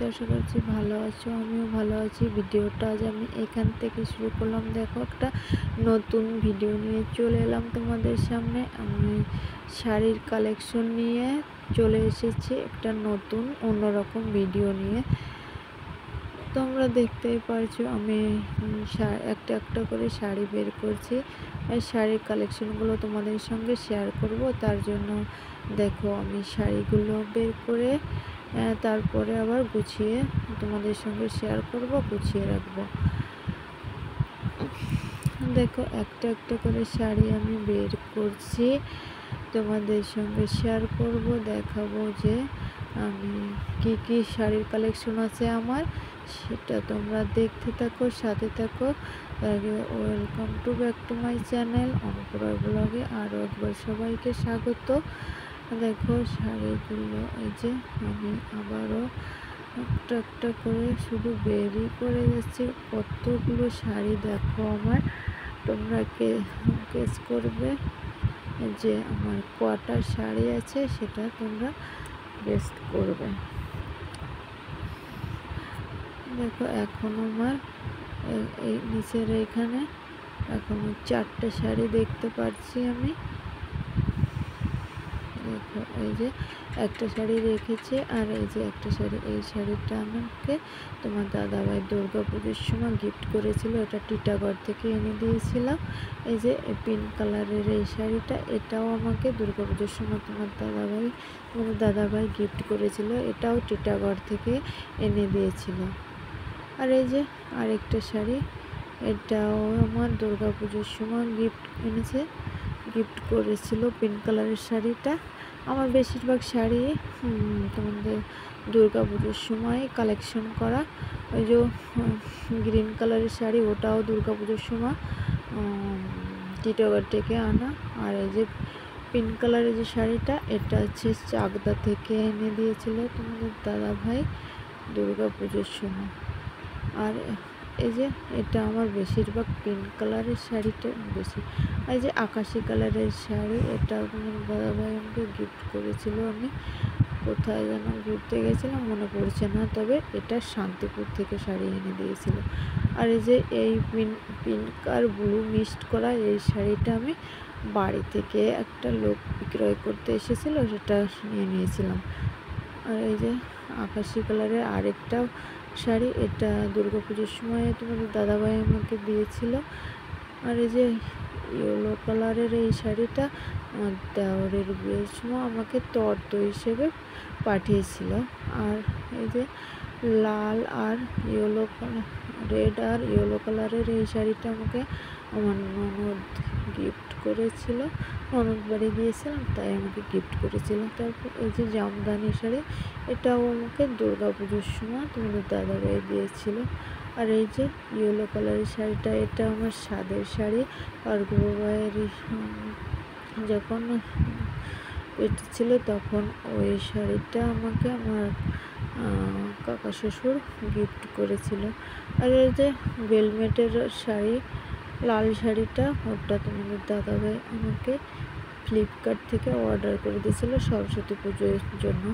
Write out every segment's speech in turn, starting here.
আশা করছি ভালো আছো। আমিও ভালো আছি। ভিডিওটা আজ আমি এখান থেকে শুরু করলাম। দেখো, একটা নতুন ভিডিও নিয়ে চলে এলাম তোমাদের সামনে। আমি শাড়ির কালেকশন নিয়ে চলে এসেছি একটা নতুন অন্যরকম ভিডিও নিয়ে। তোমরা দেখতেই পারছো আমি একটা একটা করে শাড়ি বের করছি। আর শাড়ির কালেকশনগুলো তোমাদের সঙ্গে শেয়ার করব। তার জন্য দেখো আমি শাড়িগুলো বের করে তারপরে আবার গুছিয়ে তোমাদের সঙ্গে শেয়ার করব, গুছিয়ে রাখবো। দেখো একটা একটা করে শাড়ি আমি বের করছি, তোমাদের সঙ্গে শেয়ার করব, দেখাবো যে আমি কি শাড়ির কালেকশন আছে আমার, সেটা তোমরা দেখতে থাকো, সাথে থাকো। আগে welcome to back to my channel Ankura ব্লগে আরও একবার সবাইকে স্বাগত। দেখো শাড়িগুলো এই যে আমি আবারও একটা একটা করে শুধু বেরই করে যাচ্ছি। কতগুলো শাড়ি দেখো আমার, তোমরা গেস করবে যে আমার কটা শাড়ি আছে সেটা তোমরা গেস করবে। দেখো এখন আমার এই নিচের এখানে এখনো 4টে শাড়ি দেখতে পাচ্ছি আমি। দেখো এই যে একটা শাড়ি রেখেছে, আর এই যে একটা শাড়ি, এই শাড়িটা আমাকে তোমার দাদাভাই দুর্গা পুজোর সময় গিফট করেছিল। এটা টিটাগড় থেকে এনে দিয়েছিল। এই যে পিঙ্ক কালারের এই শাড়িটা, এটাও আমাকে দুর্গা পুজোর সময় তোমার দাদাভাই গিফট করেছিল। এটাও টিটাগড় থেকে এনে দিয়েছিল। আর এই যে আরেকটা শাড়ি, এটাও আমার দুর্গা পুজোর সময় গিফট করেছিল। পিঙ্ক কালারের শাড়িটা আমার বেশিরভাগ শাড়ি তোমাদের দুর্গা পুজোর সময় কালেকশন করা। ওই যে গ্রিন কালারের শাড়ি, ওটাও দুর্গা পুজোর সময় টিটাগড় থেকে আনা। আর এই যে পিঙ্ক কালারের যে শাড়িটা, এটা হচ্ছে চাকদা থেকে এনে দিয়েছিল তোমাদের দাদাভাই দুর্গা পুজোর সময়। আর এই যে এটা আমার বেশিরভাগ পিঙ্ক কালারের শাড়িটা বেশি। এই যে আকাশি কালারের শাড়ি, এটা তোমার দাদাভাই আমাকে গিফট করেছিল। আমি কোথায় যেন ঘুরতে গেছিলাম মনে পড়ছে না, তবে এটা শান্তিপুর থেকে শাড়ি এনে দিয়েছিল। আর এই যে এই পিঙ্ক আর ব্লু মিক্সড করা এই শাড়িটা আমি বাড়ি থেকে একটা লোক বিক্রয় করতে এসেছিল, সেটা নিয়ে নিয়েছিলাম। আর এই যে আকাশি কালারের আরেকটা শাড়ি, এটা দুর্গা পুজোর সময় তোমাদের দাদাভাই আমাকে দিয়েছিল। আর এই যে ইয়েলো কালারের এই শাড়িটা আমার দেওরের বিয়ের সময় আমাকে তর্ত হিসেবে পাঠিয়েছিল। আর এই যে লাল আর ইয়েলো কালার, রেড আর ইয়েলো কালারের এই শাড়িটা আমাকে আমার ননদ গিফট করেছিল। ননদ বাড়ি গিয়েছিলাম, তাই আমাকে গিফট করেছিল। তারপর এই যে জামদানি শাড়ি, এটাও আমাকে দুর্গা পুজোর সময় তোমাদের দাদাভাই দিয়েছিল। আর এই যে ইয়েলো কালারের শাড়িটা, এটা আমার স্বাদের শাড়ি। আর ভাইয়ের যখন পেটে ছিল তখন ওই শাড়িটা আমাকে আমার কাকা শ্বশুর গিফট করেছিল। আর এই যে বেলমেটের শাড়ি, লাল শাড়িটা, ওটা তোমাদের দাদাভাই আমাকে ফ্লিপকার্ট থেকে অর্ডার করে দিয়েছিল সরস্বতী পুজোর জন্য।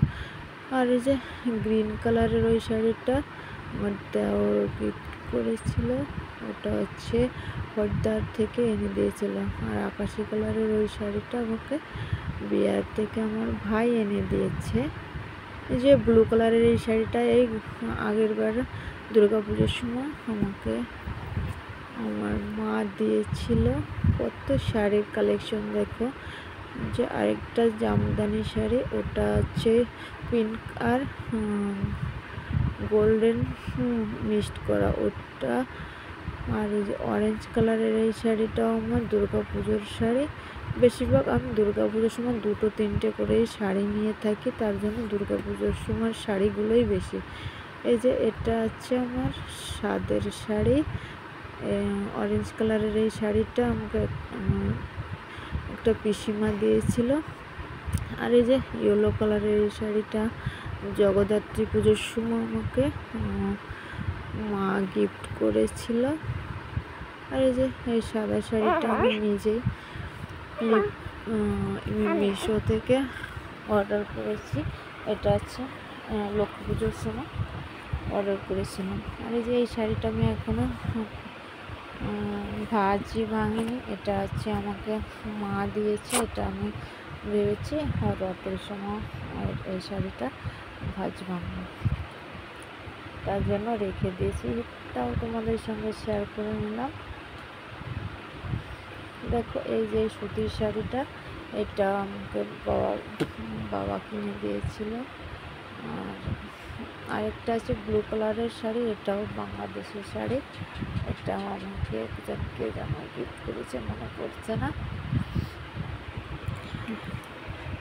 আর এই যে গ্রিন কালারের ওই শাড়িটা আমার দেওর গিফট করেছিল, ওটা হচ্ছে হরিদ্বার থেকে এনে দিয়েছিল। আর আকাশি কালারের ওই শাড়িটা আমাকে বিহার থেকে আমার ভাই এনে দিয়েছে। এই যে ব্লু কালারের এই শাড়িটা এই আগের বার দুর্গা পুজোর সময় আমাকে আমার মা দিয়েছিল। কত শাড়ির কালেকশন দেখো। যে আরেকটা জামদানি শাড়ি, ওটা হচ্ছে পিঙ্ক আর গোল্ডেন মিক্সড করা ওটা। আর এই যে অরেঞ্জ কালারের এই শাড়িটাও আমার দুর্গা পুজোর শাড়ি। বেশিরভাগ আমি দুর্গা পুজোর সময় 2-3টে করেই শাড়ি নিয়ে থাকি, তার জন্য দুর্গা পুজোর সময় শাড়িগুলোই বেশি। এই যে এটা হচ্ছে আমার স্বাদের শাড়ি, অরেঞ্জ কালারের এই শাড়িটা আমাকে একটা পিসিমা দিয়েছিল। আর এই যে ইয়েলো কালারের এই শাড়িটা জগদ্ধাত্রী পুজোর সময় আমাকে মা গিফট করেছিল। আর এই যে এই সাদা শাড়িটা আমি নিজেই মিশো থেকে অর্ডার করেছি। এটা হচ্ছে লক্ষ্মী পুজোর সময় অর্ডার করেছিলাম। আর এই যে এই শাড়িটা আমি এখনও ভাঁজই ভাঙিনি, এটা হচ্ছে আমাকে মা দিয়েছে। এটা আমি ভেবেছি রথের সময় এই শাড়িটা ভাঁজ ভাঙবো, তার জন্য রেখে দিয়েছি। এটাও তোমাদের সঙ্গে শেয়ার করে নিলাম। দেখো এই যে সুতির শাড়িটা, এটা আমাকে বাবা কিনে দিয়েছিল। আর আরেকটা আছে ব্লু কালারের শাড়ি, এটাও বাংলাদেশের শাড়ি। এটাও আমাকে কে যেন গিফট করেছে, মনে পড়ছে না।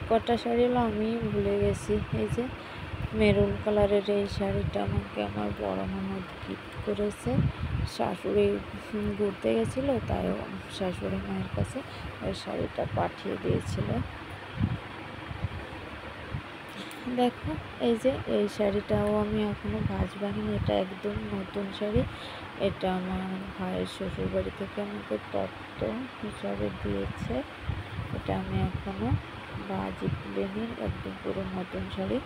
কটা শাড়ি হলো আমি ভুলে গেছি। এই যে মেরুন কালারের এই শাড়িটা আমাকে আমার বড় ননদ গিফট করেছে। শাশুড়ি ঘুরতে গেছিলো, তাই শাশুড়ি মায়ের কাছে এই শাড়িটা পাঠিয়ে দিয়েছিল। দেখো এই যে এই শাড়িটাও আমি এখনো ভাঁজ ভাঙিনি, এটা একদম নতুন শাড়ি। এটা আমার ভাইয়ের শ্বশুরবাড়ি থেকে আমাকে তত্ত্ব হিসাবে দিয়েছে। এটা আমি এখনো ভাঁজই খুলিনি, একদম পুরো নতুন শাড়ি।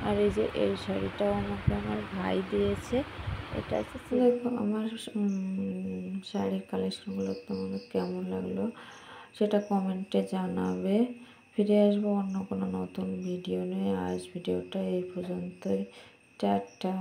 আর এই যে এই শাড়িটাও আমাকে আমার ভাই দিয়েছে। এটা আছে। দেখো আমার শাড়ির কালেকশনগুলো তোমাদের কেমন লাগলো সেটা কমেন্টে জানাবে। ফিরে আসবো অন্য কোনো নতুন ভিডিও নিয়ে। আজ ভিডিওটা এই পর্যন্তই। টাটা।